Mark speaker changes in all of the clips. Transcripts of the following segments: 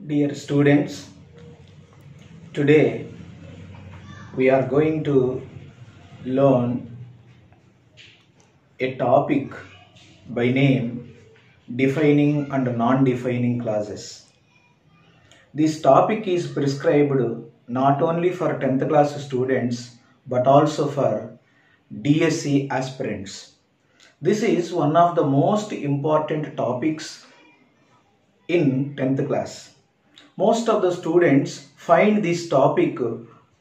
Speaker 1: Dear students, today we are going to learn a topic by name defining and non-defining clauses. This topic is prescribed not only for 10th class students but also for DSC aspirants. This is one of the most important topics in 10th class. Most of the students find this topic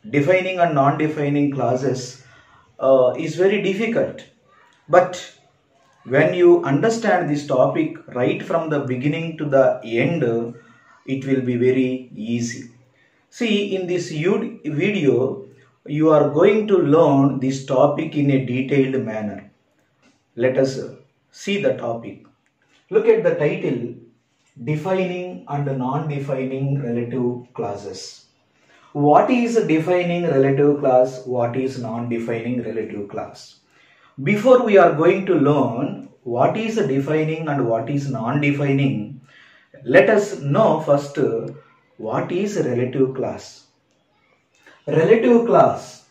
Speaker 1: defining and non-defining clauses is very difficult. But when you understand this topic right from the beginning to the end, it will be very easy. See, in this video, you are going to learn this topic in a detailed manner. Let us see the topic. Look at the title, Defining and non-defining relative clauses. What is defining relative clause? What is non-defining relative clause? Before we are going to learn what is defining and what is non-defining, let us know first what is relative clause. Relative clause,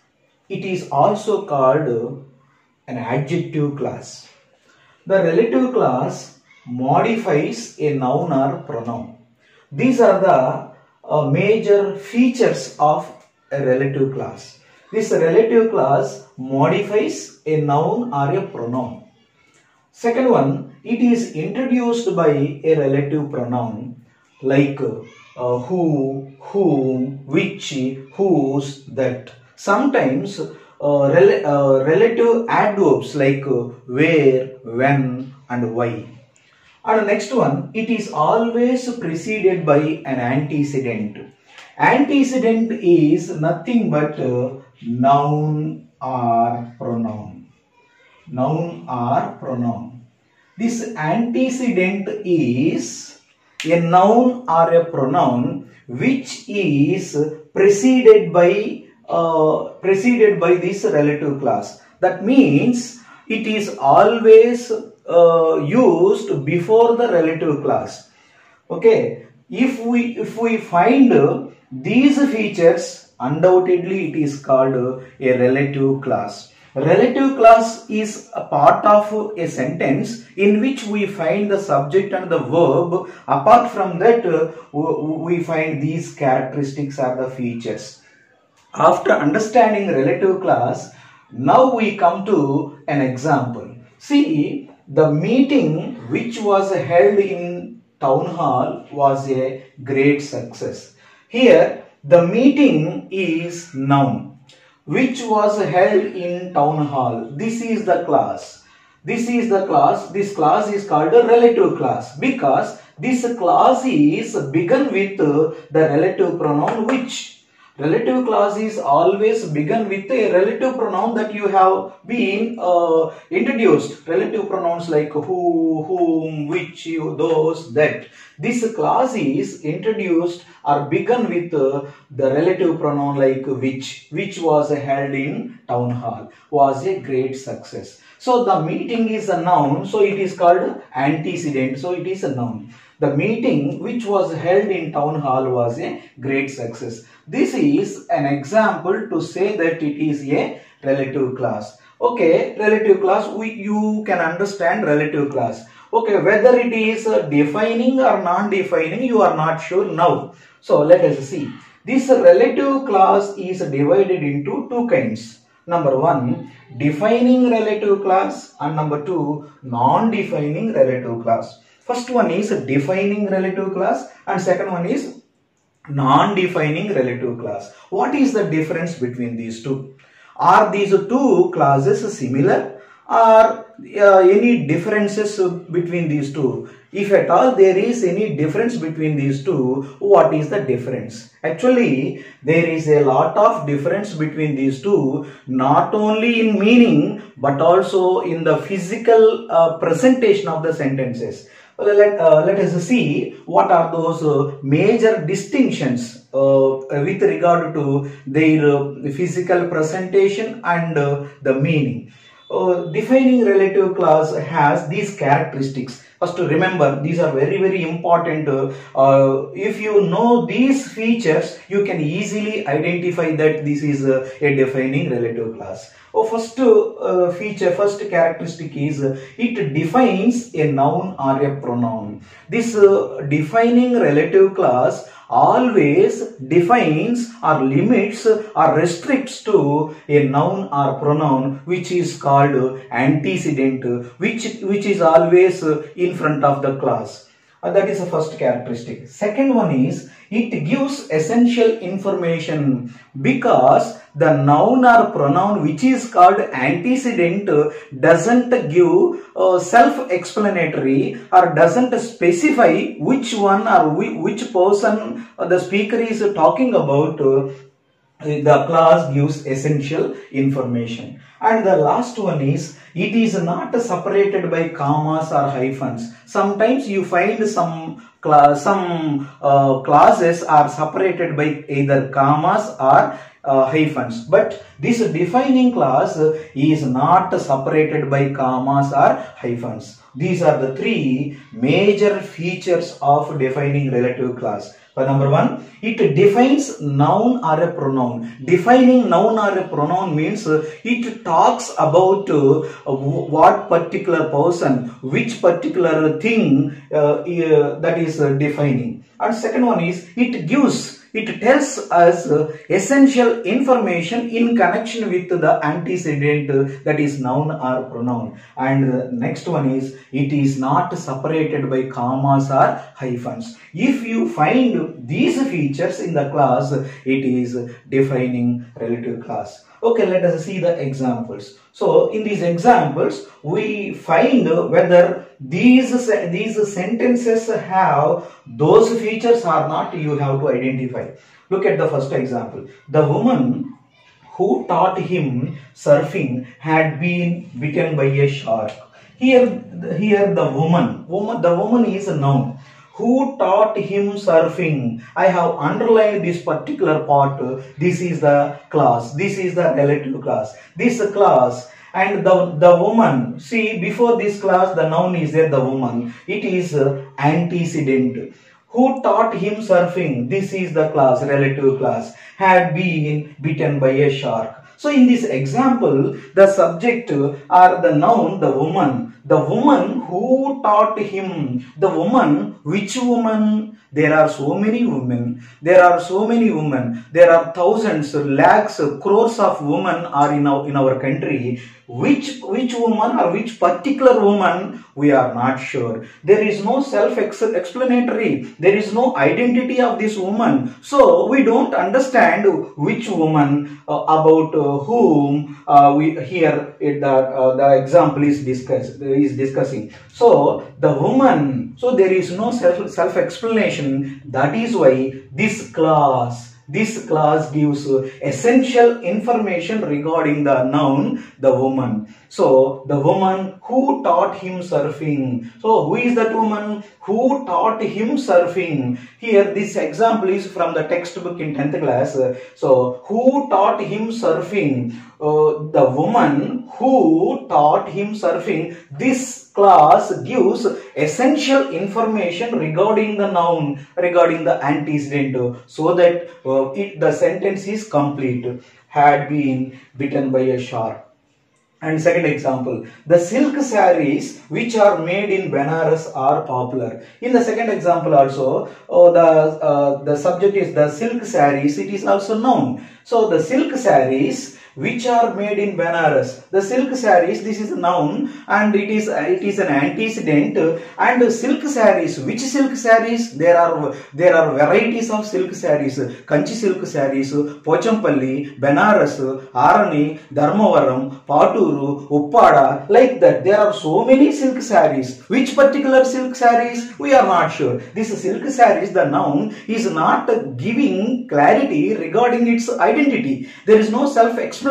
Speaker 1: it is also called an adjective clause. The relative clause modifies a noun or pronoun. These are the major features of a relative clause. This relative clause modifies a noun or a pronoun. Second one, it is introduced by a relative pronoun like who, whom, which, whose, that. Sometimes relative adverbs like where, when and why. And the next one, it is always preceded by an antecedent. Antecedent is nothing but noun or pronoun. Noun or pronoun. This antecedent is a noun or a pronoun which is preceded by this relative clause. That means it is always used before the relative clause. Okay, if we find these features, undoubtedly it is called a relative clause. Relative clause is a part of a sentence in which we find the subject and the verb. Apart from that, we find these characteristics are the features. After understanding relative clause, now we come to an example. See, the meeting which was held in town hall was a great success. Here, the meeting is noun. Which was held in town hall. This is the clause. This is the clause. This clause is called a relative clause because this clause is begun with the relative pronoun which. Relative clause is always begun with a relative pronoun that you have been introduced. Relative pronouns like who, whom, which, those, that. This clause is introduced or begun with the relative pronoun like which was held in town hall, was a great success. So the meeting is a noun, so it is called antecedent, so it is a noun. The meeting which was held in town hall was a great success. This is an example to say that it is a relative clause. Okay, relative clause, you can understand relative clause. Okay, whether it is defining or non-defining, you are not sure now. So let us see. This relative clause is divided into two kinds. Number one, defining relative clause, and number two, non-defining relative clause. First one is defining relative clause and second one is non-defining relative clause. What is the difference between these two? Are these two clauses similar or any differences between these two? If at all there is any difference between these two, what is the difference? Actually, there is a lot of difference between these two, not only in meaning but also in the physical presentation of the sentences. Let us see what are those major distinctions with regard to their physical presentation and the meaning. defining relative clause has these characteristics. First, remember, these are very, very important. If you know these features, you can easily identify that this is a defining relative clause. First first characteristic is it defines a noun or a pronoun. This defining relative clause always defines or limits or restricts to a noun or pronoun which is called antecedent, which is always in front of the clause. That is the first characteristic. Second one is it gives essential information, because the noun or pronoun which is called antecedent doesn't give self-explanatory or doesn't specify which one or which person the speaker is talking about. The clause gives essential information. And the last one is it is not separated by commas or hyphens. Sometimes you find some clauses are separated by either commas or hyphens, but this defining clause is not separated by commas or hyphens. These are the three major features of defining relative clause. Number one, it defines noun or a pronoun. Defining noun or a pronoun means it talks about what particular person, which particular thing that is defining. And second one is it tells us essential information in connection with the antecedent, that is noun or pronoun. And next one is it is not separated by commas or hyphens. If you find these features in the clause, it is defining relative clause. Okay, let us see the examples. So in these examples, we find whether these sentences have those features or not. You have to identify. Look at the first example. The woman who taught him surfing had been bitten by a shark. Here the woman is a noun. Who taught him surfing? I have underlined this particular part. This is the clause. This is the relative clause. This clause and the woman. See, before this clause, the noun is there, the woman. It is antecedent. Who taught him surfing? This is the clause, relative clause. Had been bitten by a shark. So in this example, the subject or the noun, the woman. The woman who taught him. The woman, which woman? There are so many women. There are so many women. There are thousands, lakhs, crores of women are in our country. Which woman or which particular woman, we are not sure. There is no self-explanatory. There is no identity of this woman. So we don't understand which woman about whom the example is discussing. So the woman. So there is no self-explanation. That is why this clause gives essential information regarding the noun, the woman. So, the woman who taught him surfing. So, who is that woman who taught him surfing? Here, this example is from the textbook in 10th class. So, who taught him surfing? The woman who taught him surfing. This clause gives essential information regarding the noun, regarding the antecedent, so that the sentence is complete. Had been bitten by a shark. And second example, the silk sarees which are made in Benares are popular. In the second example also, the subject is the silk sarees. It is also noun. So the silk sarees which are made in Benares. The silk sarees, this is a noun and it is an antecedent. And silk sarees, which silk sarees? There are varieties of silk sarees. Kanchi silk sarees, Pochampalli, Benares, Arani, Dharmavaram, Paturu, Uppada, like that. There are so many silk sarees. Which particular silk sarees? We are not sure. This silk sarees, the noun, is not giving clarity regarding its identity. There is no self-explanation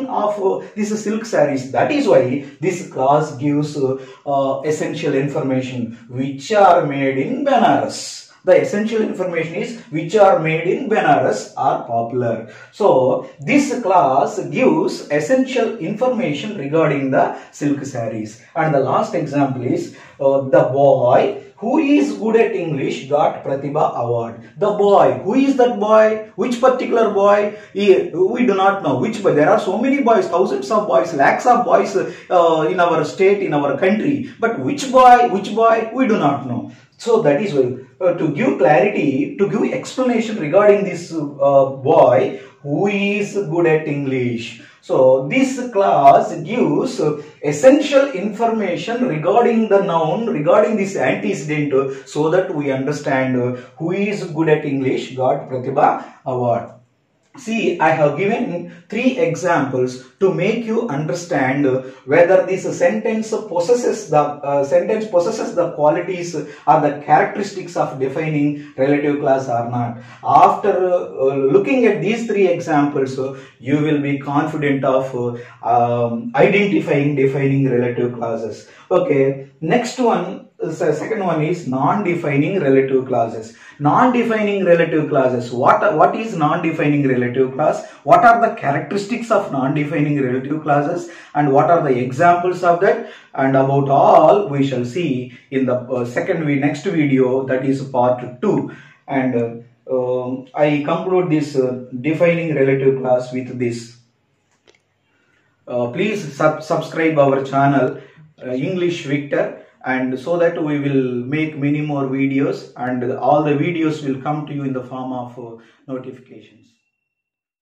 Speaker 1: of this silk sarees. That is why this clause gives essential information which are made in Benares. The essential information is which are made in Benares are popular. So this class gives essential information regarding the silk sarees. And the last example is the boy who is good at English got Pratibha award. The boy, who is that boy? Which particular boy? We do not know which boy. There are so many boys, thousands of boys, lakhs of boys in our state, in our country. But which boy, we do not know. So that is why to give clarity, to give explanation regarding this boy who is good at English. So this class gives essential information regarding the noun, regarding this antecedent, so that we understand who is good at English got Pratibha award. See, I have given 3 examples to make you understand whether this sentence possesses the qualities or the characteristics of defining relative clause or not. After looking at these 3 examples, you will be confident of defining relative clauses. Okay, next one. The second one is non-defining relative clauses. Non-defining relative clauses. What is non-defining relative clause? What are the characteristics of non-defining relative clauses? And what are the examples of that? And about all we shall see in the next video, that is part 2. And I conclude this defining relative clause with this. Please subscribe our channel English Victor, and so that we will make many more videos, and all the videos will come to you in the form of notifications.